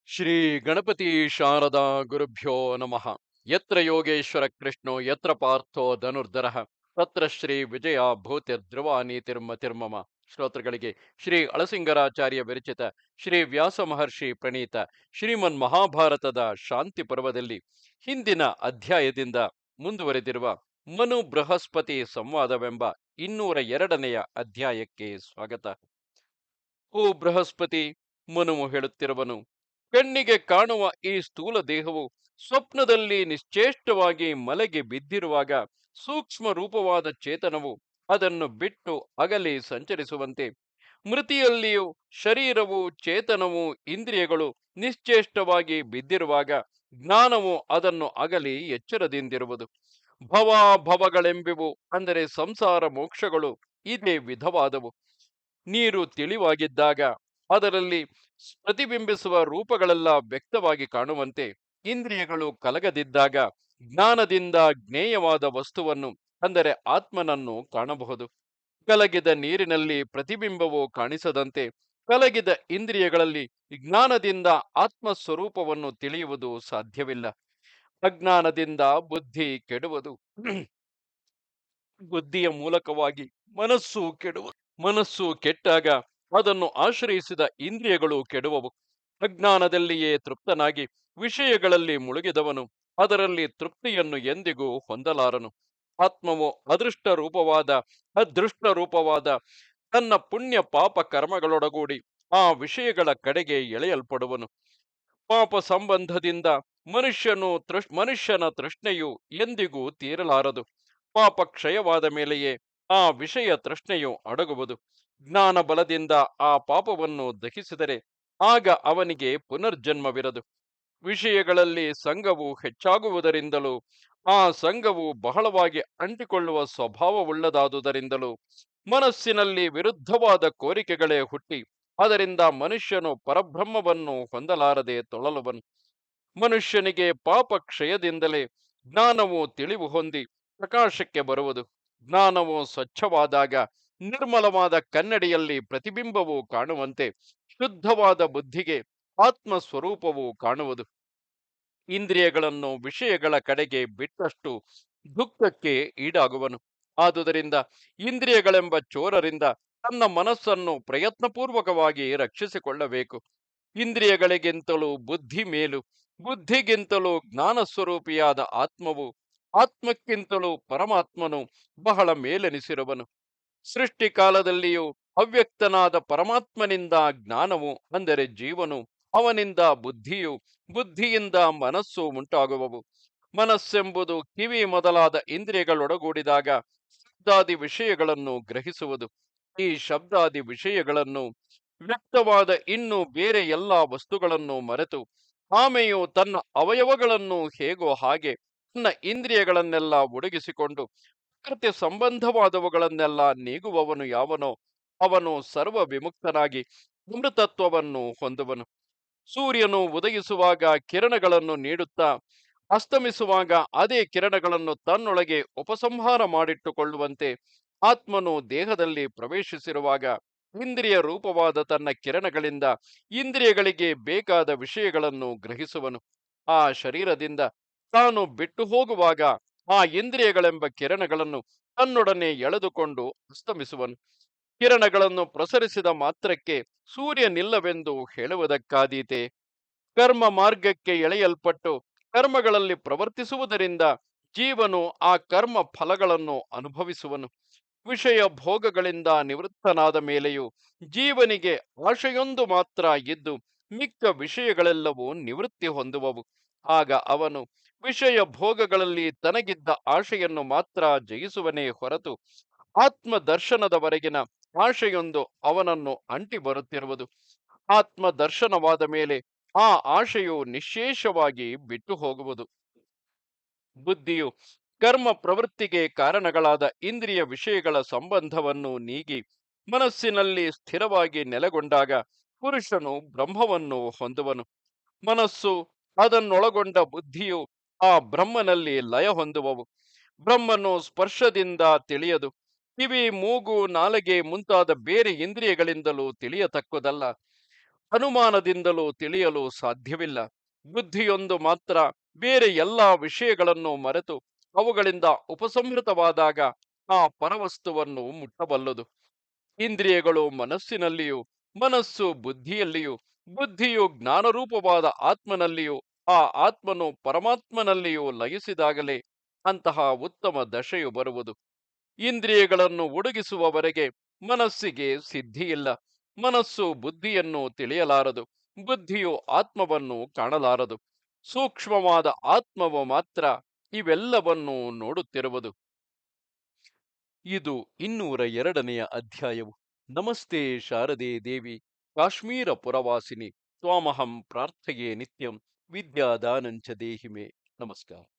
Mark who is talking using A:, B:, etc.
A: ಶ್ರೀ ಗಣಪತಿ ಶಾರದಾ ಗುರುಭ್ಯೋ ನಮಃ. ಯತ್ರ ಯೋಗೇಶ್ವರ ಕೃಷ್ಣೋ ಯತ್ರ ಪಾರ್ಥೋ ಧನುರ್ಧರಃ ತತ್ರ ಶ್ರೀ ವಿಜಯ ಭೂತಿರ್ಧ್ರುವ ನೀತಿರ್ಮತಿರ್ಮಮ. ಶ್ರೋತೃಗಳಿಗೆ ಶ್ರೀ ಅಳಸಿಂಗರಾಚಾರ್ಯ ವಿರಚಿತ ಶ್ರೀ ವ್ಯಾಸ ಮಹರ್ಷಿ ಪ್ರಣೀತ ಶ್ರೀಮನ್ ಮಹಾಭಾರತದ ಶಾಂತಿ ಪರ್ವದಲ್ಲಿ ಹಿಂದಿನ ಅಧ್ಯಾಯದಿಂದ ಮುಂದುವರೆದಿರುವ ಮನು ಬೃಹಸ್ಪತಿ ಸಂವಾದವೆಂಬ 202ನೆಯ ಅಧ್ಯಾಯಕ್ಕೆ ಸ್ವಾಗತ. ಓ ಬೃಹಸ್ಪತಿ, ಮನುವು ಹೇಳುತ್ತಿರುವನು, ಕಣ್ಣಿಗೆ ಕಾಣುವ ಈ ಸ್ಥೂಲ ದೇಹವು ಸ್ವಪ್ನದಲ್ಲಿ ನಿಶ್ಚೇಷ್ಟವಾಗಿ ಮಲೆಗೆ ಬಿದ್ದಿರುವಾಗ ಸೂಕ್ಷ್ಮ ರೂಪವಾದ ಚೇತನವು ಅದನ್ನು ಬಿಟ್ಟು ಅಗಲಿ ಸಂಚರಿಸುವಂತೆ, ಮೃತಿಯಲ್ಲಿಯೂ ಶರೀರವು ಚೇತನವು ಇಂದ್ರಿಯಗಳು ನಿಶ್ಚೇಷ್ಟವಾಗಿ ಬಿದ್ದಿರುವಾಗ ಜ್ಞಾನವು ಅದನ್ನು ಅಗಲಿ ಎಚ್ಚರದಿಂದಿರುವುದು. ಭವಗಳೆಂಬಿವು ಅಂದರೆ ಸಂಸಾರ ಮೋಕ್ಷಗಳು ಇದೇ ವಿಧವಾದವು. ನೀರು ತಿಳಿವಾಗಿದ್ದಾಗ ಅದರಲ್ಲಿ ಪ್ರತಿಬಿಂಬಿಸುವ ರೂಪಗಳೆಲ್ಲ ವ್ಯಕ್ತವಾಗಿ ಕಾಣುವಂತೆ, ಇಂದ್ರಿಯಗಳು ಕಲಗದಿದ್ದಾಗ ಜ್ಞಾನದಿಂದ ಜ್ಞೇಯವಾದ ವಸ್ತುವನ್ನು ಅಂದರೆ ಆತ್ಮನನ್ನು ಕಾಣಬಹುದು. ಕಲಗಿದ ನೀರಿನಲ್ಲಿ ಪ್ರತಿಬಿಂಬವು ಕಾಣಿಸದಂತೆ ಕಲಗಿದ ಇಂದ್ರಿಯಗಳಲ್ಲಿ ಜ್ಞಾನದಿಂದ ಆತ್ಮಸ್ವರೂಪವನ್ನು ತಿಳಿಯುವುದು ಸಾಧ್ಯವಿಲ್ಲ. ಅಜ್ಞಾನದಿಂದ ಬುದ್ಧಿ ಕೆಡುವುದು. ಬುದ್ಧಿಯ ಮೂಲಕವಾಗಿ ಮನಸ್ಸು ಕೆಡುವುದು. ಮನಸ್ಸು ಕೆಟ್ಟಾಗ ಅದನ್ನು ಆಶ್ರಯಿಸಿದ ಇಂದ್ರಿಯಗಳು ಕೆಡುವವು. ಅಜ್ಞಾನದಲ್ಲಿಯೇ ತೃಪ್ತನಾಗಿ ವಿಷಯಗಳಲ್ಲಿ ಮುಳುಗಿದವನು ಅದರಲ್ಲಿ ತೃಪ್ತಿಯನ್ನು ಎಂದಿಗೂ ಹೊಂದಲಾರನು. ಆತ್ಮವು ಅದೃಷ್ಟ ರೂಪವಾದ ತನ್ನ ಪುಣ್ಯ ಪಾಪ ಕರ್ಮಗಳೊಡಗೂಡಿ ಆ ವಿಷಯಗಳ ಕಡೆಗೆ ಎಳೆಯಲ್ಪಡುವನು. ಪಾಪ ಸಂಬಂಧದಿಂದ ಮನುಷ್ಯನ ತೃಷ್ಣೆಯು ಎಂದಿಗೂ ತೀರಲಾರದು. ಪಾಪ ಕ್ಷಯವಾದ ಮೇಲೆಯೇ ಆ ವಿಷಯ ತೃಷ್ಣೆಯು ಅಡಗುವುದು. ಜ್ಞಾನ ಬಲದಿಂದ ಆ ಪಾಪವನ್ನು ದಹಿಸಿದರೆ ಆಗ ಅವನಿಗೆ ಪುನರ್ಜನ್ಮವಿರದು. ವಿಷಯಗಳಲ್ಲಿ ಸಂಘವು ಹೆಚ್ಚಾಗುವುದರಿಂದಲೂ ಆ ಸಂಘವು ಬಹಳವಾಗಿ ಅಂಟಿಕೊಳ್ಳುವ ಸ್ವಭಾವವುಳ್ಳದಾದುದರಿಂದಲೂ ಮನಸ್ಸಿನಲ್ಲಿ ವಿರುದ್ಧವಾದ ಕೋರಿಕೆಗಳೇ ಹುಟ್ಟಿ ಅದರಿಂದ ಮನುಷ್ಯನು ಪರಬ್ರಹ್ಮವನ್ನು ಹೊಂದಲಾರದೆ ತೊಳಲುವನು. ಮನುಷ್ಯನಿಗೆ ಪಾಪ ಕ್ಷಯದಿಂದಲೇ ಜ್ಞಾನವು ತಿಳಿವು ಹೊಂದಿ ಪ್ರಕಾಶಕ್ಕೆ ಬರುವುದು. ಜ್ಞಾನವು ಸ್ವಚ್ಛವಾದಾಗ ನಿರ್ಮಲವಾದ ಕನ್ನಡಿಯಲ್ಲಿ ಪ್ರತಿಬಿಂಬವು ಕಾಣುವಂತೆ ಶುದ್ಧವಾದ ಬುದ್ಧಿಗೆ ಆತ್ಮ ಸ್ವರೂಪವು ಕಾಣುವುದು. ಇಂದ್ರಿಯಗಳನ್ನು ವಿಷಯಗಳ ಕಡೆಗೆ ಬಿಟ್ಟಷ್ಟು ದುಃಖಕ್ಕೆ ಈಡಾಗುವನು. ಆದುದರಿಂದ ಇಂದ್ರಿಯಗಳೆಂಬ ಚೋರರಿಂದ ತನ್ನ ಮನಸ್ಸನ್ನು ಪ್ರಯತ್ನಪೂರ್ವಕವಾಗಿ ರಕ್ಷಿಸಿಕೊಳ್ಳಬೇಕು. ಇಂದ್ರಿಯಗಳಿಗಿಂತಲೂ ಬುದ್ಧಿ ಮೇಲು, ಬುದ್ಧಿಗಿಂತಲೂ ಜ್ಞಾನ ಸ್ವರೂಪಿಯಾದ ಆತ್ಮವು, ಆತ್ಮಕ್ಕಿಂತಲೂ ಪರಮಾತ್ಮನು ಬಹಳ ಮೇಲೆನಿಸಿರುವನು. ಸೃಷ್ಟಿಕಾಲದಲ್ಲಿಯೂ ಅವ್ಯಕ್ತನಾದ ಪರಮಾತ್ಮನಿಂದ ಜ್ಞಾನವು ಅಂದರೆ ಜೀವನು, ಅವನಿಂದ ಬುದ್ಧಿಯು, ಬುದ್ಧಿಯಿಂದ ಮನಸ್ಸು ಉಂಟಾಗುವವು. ಮನಸ್ಸೆಂಬುದು ಕಿವಿ ಮೊದಲಾದ ಇಂದ್ರಿಯಗಳೊಡಗೂಡಿದಾಗ ಶಬ್ದಾದಿ ವಿಷಯಗಳನ್ನು ಗ್ರಹಿಸುವುದು. ಈ ಶಬ್ದಾದಿ ವಿಷಯಗಳನ್ನು ವ್ಯಕ್ತವಾದ ಇನ್ನು ಬೇರೆ ಎಲ್ಲ ವಸ್ತುಗಳನ್ನು ಮರೆತು ಆಮೆಯು ತನ್ನ ಅವಯವಗಳನ್ನು ಹೇಗೋ ಹಾಗೆ ತನ್ನ ಇಂದ್ರಿಯಗಳನ್ನೆಲ್ಲ ಒಡಗಿಸಿಕೊಂಡು ಪ್ರಕೃತಿ ಸಂಬಂಧವಾದವುಗಳನ್ನೆಲ್ಲ ನೀಗುವವನು ಯಾವನೋ ಅವನು ಸರ್ವ ವಿಮುಕ್ತನಾಗಿ ಅಮೃತತ್ವವನ್ನು ಹೊಂದುವನು. ಸೂರ್ಯನು ಉದಯಿಸುವಾಗ ಕಿರಣಗಳನ್ನು ನೀಡುತ್ತಾ ಅಸ್ತಮಿಸುವಾಗ ಅದೇ ಕಿರಣಗಳನ್ನು ತನ್ನೊಳಗೆ ಉಪಸಂಹಾರ ಮಾಡಿಟ್ಟುಕೊಳ್ಳುವಂತೆ ಆತ್ಮನು ದೇಹದಲ್ಲಿ ಪ್ರವೇಶಿಸಿರುವಾಗ ಇಂದ್ರಿಯ ರೂಪವಾದ ತನ್ನ ಕಿರಣಗಳಿಂದ ಇಂದ್ರಿಯಗಳಿಗೆ ಬೇಕಾದ ವಿಷಯಗಳನ್ನು ಗ್ರಹಿಸುವನು. ಆ ಶರೀರದಿಂದ ತಾನು ಬಿಟ್ಟು ಹೋಗುವಾಗ ಆ ಇಂದ್ರಿಯಗಳೆಂಬ ಕಿರಣಗಳನ್ನು ತನ್ನೊಡನೆ ಎಳೆದುಕೊಂಡು ಅಸ್ತಮಿಸುವನು. ಕಿರಣಗಳನ್ನು ಪ್ರಸರಿಸಿದ ಮಾತ್ರಕ್ಕೆ ಸೂರ್ಯನಿಲ್ಲವೆಂದು ಹೇಳುವುದಕ್ಕಾದೀತೆ. ಕರ್ಮ ಮಾರ್ಗಕ್ಕೆ ಎಳೆಯಲ್ಪಟ್ಟು ಕರ್ಮಗಳಲ್ಲಿ ಪ್ರವರ್ತಿಸುವುದರಿಂದ ಜೀವನು ಆ ಕರ್ಮ ಫಲಗಳನ್ನು ಅನುಭವಿಸುವನು. ವಿಷಯ ಭೋಗಗಳಿಂದ ನಿವೃತ್ತನಾದ ಮೇಲೆಯೂ ಜೀವನಿಗೆ ಆಶೆಯೊಂದು ಮಾತ್ರ ಇದ್ದು ಮಿಕ್ಕ ವಿಷಯಗಳೆಲ್ಲವೂ ನಿವೃತ್ತಿ ಹೊಂದುವವು. ಆಗ ಅವನು ವಿಷಯ ಭೋಗಗಳಲ್ಲಿ ತನಗಿದ್ದ ಆಶೆಯನ್ನು ಮಾತ್ರ ಜಯಿಸುವನೇ ಹೊರತು ಆತ್ಮ ದರ್ಶನದವರೆಗಿನ ಆಶೆಯೊಂದು ಅವನನ್ನು ಅಂಟಿ ಬರುತ್ತಿರುವುದು. ಆತ್ಮ ದರ್ಶನವಾದ ಮೇಲೆ ಆ ಆಶೆಯು ನಿಶ್ಶೇಷವಾಗಿ ಬಿಟ್ಟು ಹೋಗುವುದು. ಬುದ್ಧಿಯು ಕರ್ಮ ಪ್ರವೃತ್ತಿಗೆ ಕಾರಣಗಳಾದ ಇಂದ್ರಿಯ ವಿಷಯಗಳ ಸಂಬಂಧವನ್ನು ನೀಗಿ ಮನಸ್ಸಿನಲ್ಲಿ ಸ್ಥಿರವಾಗಿ ನೆಲೆಗೊಂಡಾಗ ಪುರುಷನು ಬ್ರಹ್ಮವನ್ನು ಹೊಂದುವನು. ಮನಸ್ಸು ಅದನ್ನೊಳಗೊಂಡ ಬುದ್ಧಿಯು ಆ ಬ್ರಹ್ಮನಲ್ಲಿ ಲಯ ಹೊಂದುವವು. ಬ್ರಹ್ಮನು ಸ್ಪರ್ಶದಿಂದ ತಿಳಿಯದು. ಕಿವಿ, ಮೂಗು, ನಾಲಿಗೆ ಮುಂತಾದ ಬೇರೆ ಇಂದ್ರಿಯಗಳಿಂದಲೂ ತಿಳಿಯತಕ್ಕದಲ್ಲ. ಅನುಮಾನದಿಂದಲೂ ತಿಳಿಯಲು ಸಾಧ್ಯವಿಲ್ಲ. ಬುದ್ಧಿಯೊಂದು ಮಾತ್ರ ಬೇರೆ ಎಲ್ಲಾ ವಿಷಯಗಳನ್ನು ಮರೆತು ಅವುಗಳಿಂದ ಉಪಸಂಹೃತವಾದಾಗ ಆ ಪರವಸ್ತುವನ್ನು ಮುಟ್ಟಬಲ್ಲದು. ಇಂದ್ರಿಯಗಳು ಮನಸ್ಸಿನಲ್ಲಿಯೂ, ಮನಸ್ಸು ಬುದ್ಧಿಯಲ್ಲಿಯೂ, ಬುದ್ಧಿಯು ಜ್ಞಾನರೂಪವಾದ ಆತ್ಮನಲ್ಲಿಯೂ, ಆ ಆತ್ಮನು ಪರಮಾತ್ಮನಲ್ಲಿಯೂ ಲಯಿಸಿದಾಗಲೇ ಅಂತಹ ಉತ್ತಮ ದಶೆಯು ಬರುವುದು. ಇಂದ್ರಿಯಗಳನ್ನು ಒಡಗಿಸುವವರೆಗೆ ಮನಸ್ಸಿಗೆ ಸಿದ್ಧಿಯಿಲ್ಲ. ಮನಸ್ಸು ಬುದ್ಧಿಯನ್ನು ತಿಳಿಯಲಾರದು, ಬುದ್ಧಿಯು ಆತ್ಮವನ್ನು ಕಾಣಲಾರದು. ಸೂಕ್ಷ್ಮವಾದ ಆತ್ಮವು ಮಾತ್ರ ಇವೆಲ್ಲವನ್ನೂ ನೋಡುತ್ತಿರುವುದು. ಇದು 202ನೆಯ ಅಧ್ಯಾಯವು. ನಮಸ್ತೆ ಶಾರದೆ ದೇವಿ, ಕಾಶ್ಮೀರ ಪುರವಾಸಿನಿ. ತ್ವಾಮಹಂ ಪ್ರಾರ್ಥಯೇ ನಿತ್ಯಂ, ವಿದ್ಯಾದಾನಂಚ ದೇಹಿಮೆ. ನಮಸ್ಕಾರ.